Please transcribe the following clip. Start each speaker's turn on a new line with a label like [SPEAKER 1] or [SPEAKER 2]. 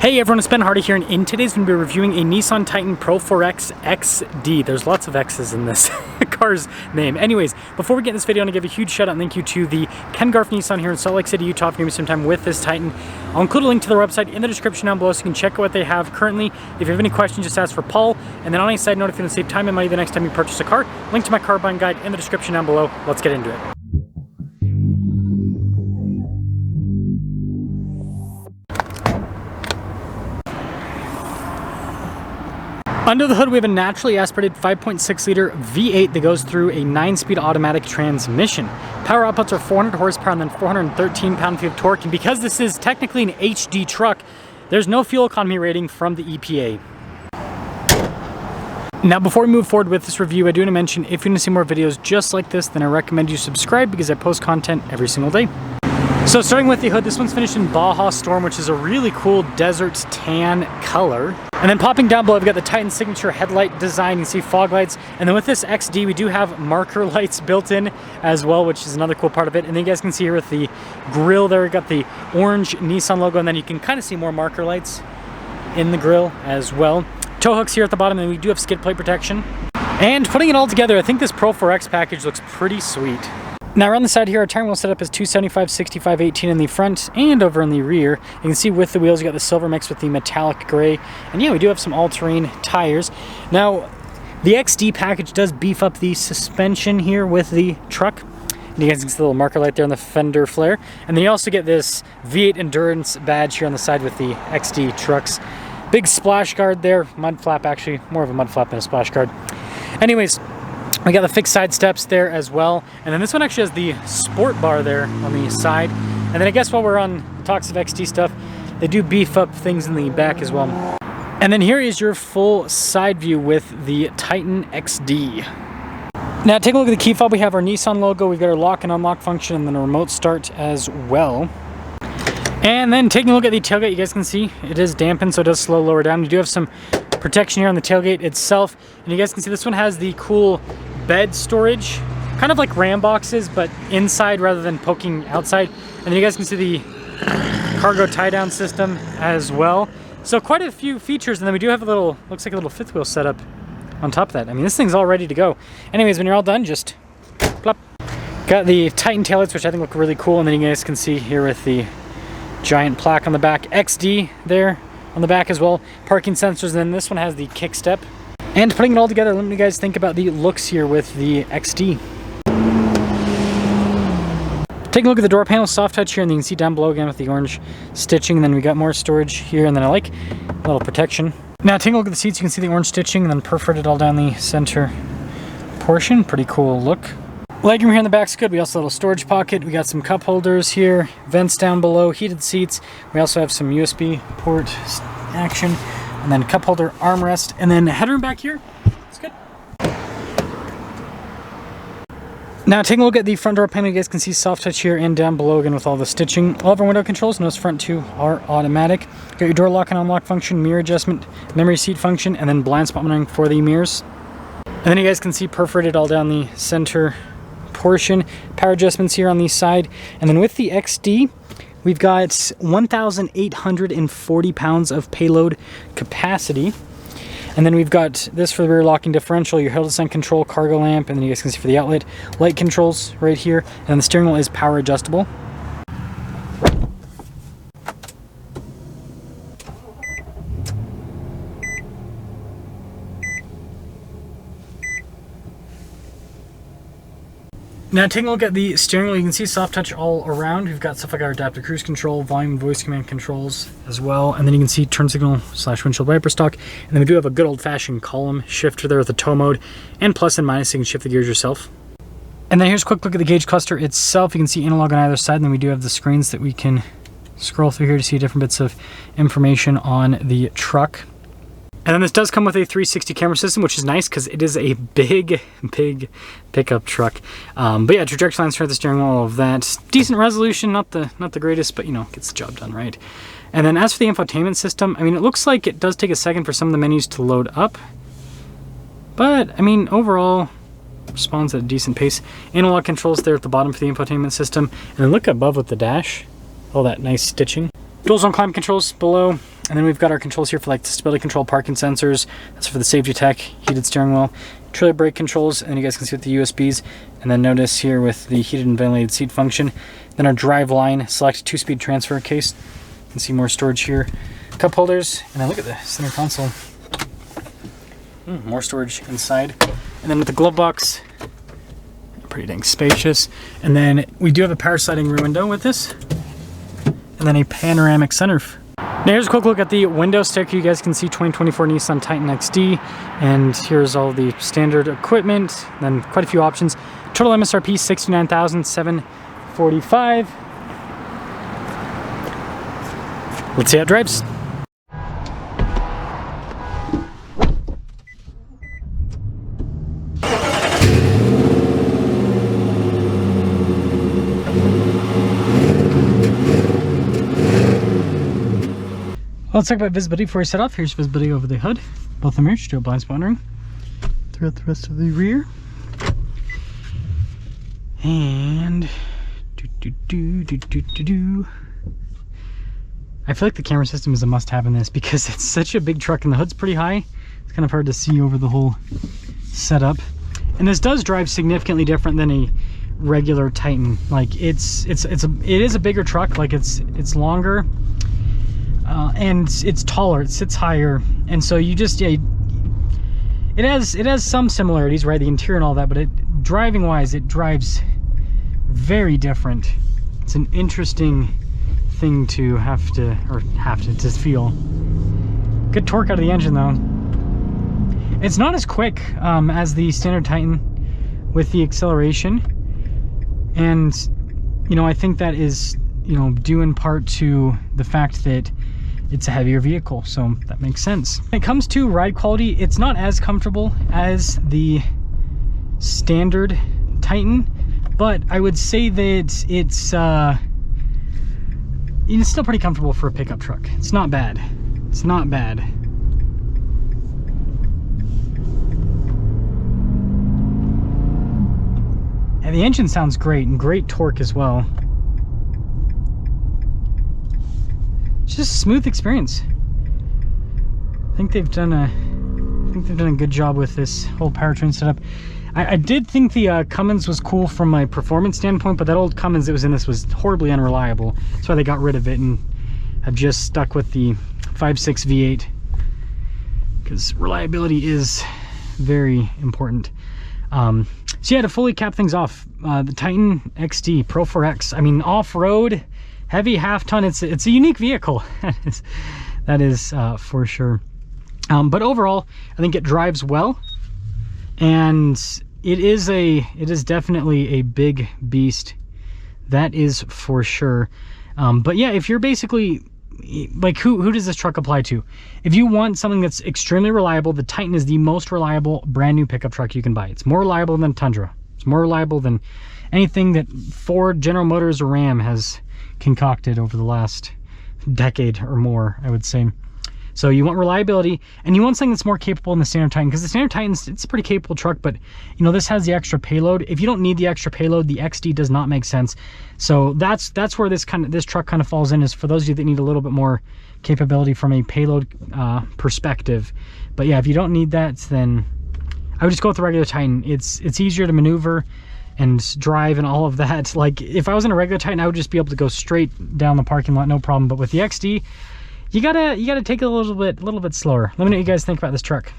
[SPEAKER 1] Hey everyone, it's Ben Hardy here, and in today's going to be reviewing a Nissan Titan Pro-4X XD. There's lots of X's in this car's name. Anyways, before we get in this video, I want to give a huge shout out and thank you to the Ken Garf Nissan here in Salt Lake City, Utah, for giving me some time with this Titan. I'll include a link to their website in the description down below so you can check out what they have currently. If you have any questions, just ask for Paul. And then on a side note, if you want to save time and money the next time you purchase a car, link to my car buying guide in the description down below. Let's get into it. Under the hood, we have a naturally aspirated 5.6 liter V8 that goes through a 9-speed automatic transmission. Power outputs are 400 horsepower and then 413 pound-feet of torque. And because this is technically an HD truck, there's no fuel economy rating from the EPA. Now, before we move forward with this review, I do want to mention if you want to see more videos just like this, then I recommend you subscribe because I post content every single day. So starting with the hood, this one's finished in Baja Storm, which is a really cool desert tan color. And then popping down below, we've got the Titan signature headlight design. You can see fog lights. And then with this XD, we do have marker lights built in as well, which is another cool part of it. And then you guys can see here with the grille there, we've got the orange Nissan logo, and then you can kind of see more marker lights in the grille as well. Tow hooks here at the bottom, and we do have skid plate protection. And putting it all together, I think this Pro-4X package looks pretty sweet. Now around the side here, our tire wheel setup is 275, 65, 18 in the front and over in the rear. You can see with the wheels, you got the silver mix with the metallic gray. And yeah, we do have some all-terrain tires. Now, the XD package does beef up the suspension here with the truck. And you guys can see the little marker light there on the fender flare. And then you also get this V8 Endurance badge here on the side with the XD trucks. Big splash guard there, mud flap actually, more of a mud flap than a splash guard. Anyways, we got the fixed side steps there as well. And then this one actually has the sport bar there on the side. And then I guess while we're on talks of XD stuff, they do beef up things in the back as well. And then here is your full side view with the Titan XD. Now take a look at the key fob. We have our Nissan logo, we've got our lock and unlock function, and then a remote start as well. And then taking a look at the tailgate, you guys can see it is dampened, so it does slow lower down. You do have some protection here on the tailgate itself. And you guys can see this one has the cool bed storage, kind of like Ram boxes, but inside rather than poking outside. And then you guys can see the cargo tie-down system as well. So quite a few features. And then we do have a little, looks like a little fifth wheel setup on top of that. I mean, this thing's all ready to go. Anyways, when you're all done, just plop. Got the Titan taillights, which I think look really cool. And then you guys can see here with the giant plaque on the back, XD there on the back as well. Parking sensors, and then this one has the kick step. And putting it all together, let me guys think about the looks here with the XD. Taking a look at the door panel, soft touch here, and then you can see down below again with the orange stitching. And then we got more storage here, and then I like a little protection. Now taking a look at the seats, you can see the orange stitching and then perforated all down the center portion. Pretty cool look. Legroom here in the back's good. We also have a little storage pocket. We got some cup holders here, vents down below, heated seats. We also have some USB port action, and then cup holder armrest, and then headroom back here. It's good. Now taking a look at the front door panel, you guys can see soft touch here and down below again with all the stitching. All of our window controls, and those front two are automatic. Got your door lock and unlock function, mirror adjustment, memory seat function, and then blind spot monitoring for the mirrors. And then you guys can see perforated all down the center portion, power adjustments here on the side. And then with the XD, we've got 1,840 pounds of payload capacity. And then we've got this for the rear locking differential, your hill descent control, cargo lamp, and then you guys can see for the outlet, light controls right here. And the steering wheel is power adjustable. Now taking a look at the steering wheel, you can see soft touch all around. We've got stuff like our adaptive cruise control, volume and voice command controls as well. And then you can see turn signal / windshield wiper stock. And then we do have a good old fashioned column shifter there with the tow mode and plus and minus, so you can shift the gears yourself. And then here's a quick look at the gauge cluster itself. You can see analog on either side, and then we do have the screens that we can scroll through here to see different bits of information on the truck. And then this does come with a 360 camera system, which is nice because it is a big pickup truck. But yeah, trajectory lines for the steering wheel, all of that. Decent resolution, not the greatest, but you know, gets the job done right. And then as for the infotainment system, I mean, it looks like it does take a second for some of the menus to load up. But I mean, overall, responds at a decent pace. Analog controls there at the bottom for the infotainment system. And then look above with the dash, all that nice stitching. Dual zone climate controls below. And then we've got our controls here for like the stability control, parking sensors. That's for the safety tech, heated steering wheel, trailer brake controls, and you guys can see with the USBs. And then notice here with the heated and ventilated seat function. Then our drive line, select 2-speed transfer case. You can see more storage here. Cup holders, and then look at the center console. More storage inside. And then with the glove box, pretty dang spacious. And then we do have a power sliding rear window with this. And then a panoramic sunroof. Now here's a quick look at the window sticker. You guys can see 2024 Nissan Titan XD, and here's all the standard equipment, then quite a few options. Total MSRP $69,745. Let's see how it drives. Let's talk about visibility before we set off. Here's visibility over the hood, both the mirrors, dual blind spot monitoring throughout the rest of the rear. And I feel like the camera system is a must-have in this because it's such a big truck and the hood's pretty high. It's kind of hard to see over the whole setup. And this does drive significantly different than a regular Titan. Like it is a bigger truck. Like it's longer. And it's taller, it sits higher, and so you just, yeah, it has some similarities, right? The interior and all that, but driving wise, it drives very different. It's an interesting thing to have to feel. Good torque out of the engine though. It's not as quick as the standard Titan with the acceleration, and you know, I think that is, you know, due in part to the fact that it's a heavier vehicle, so that makes sense. When it comes to ride quality, it's not as comfortable as the standard Titan, but I would say that it's still pretty comfortable for a pickup truck. It's not bad. It's not bad. And the engine sounds great, and great torque as well. Just a smooth experience. I think they've done a good job with this whole powertrain setup. I did think the Cummins was cool from my performance standpoint, but that old Cummins that was in this was horribly unreliable. That's why they got rid of it and have just stuck with the 5.6 V8 because reliability is very important. So yeah, to fully cap things off, the Titan XD Pro-4X. I mean, off-road, heavy half-ton. It's a unique vehicle. that is for sure. But overall, I think it drives well, and it is definitely a big beast. That is for sure. But yeah, if you're basically like, who does this truck apply to? If you want something that's extremely reliable, the Titan is the most reliable brand new pickup truck you can buy. It's more reliable than Tundra. It's more reliable than anything that Ford, General Motors, or Ram has concocted over the last decade or more, I would say. So you want reliability, and you want something that's more capable than the standard Titan, because the standard Titan, it's a pretty capable truck, but you know, this has the extra payload. If you don't need the extra payload, the XD does not make sense. So that's where this truck kind of falls in, is for those of you that need a little bit more capability from a payload perspective. But yeah, if you don't need that, then I would just go with the regular Titan. It's easier to maneuver and drive and all of that. Like, if I was in a regular Titan, I would just be able to go straight down the parking lot, no problem. But with the XD, you gotta take it a little bit slower. Let me know what you guys think about this truck.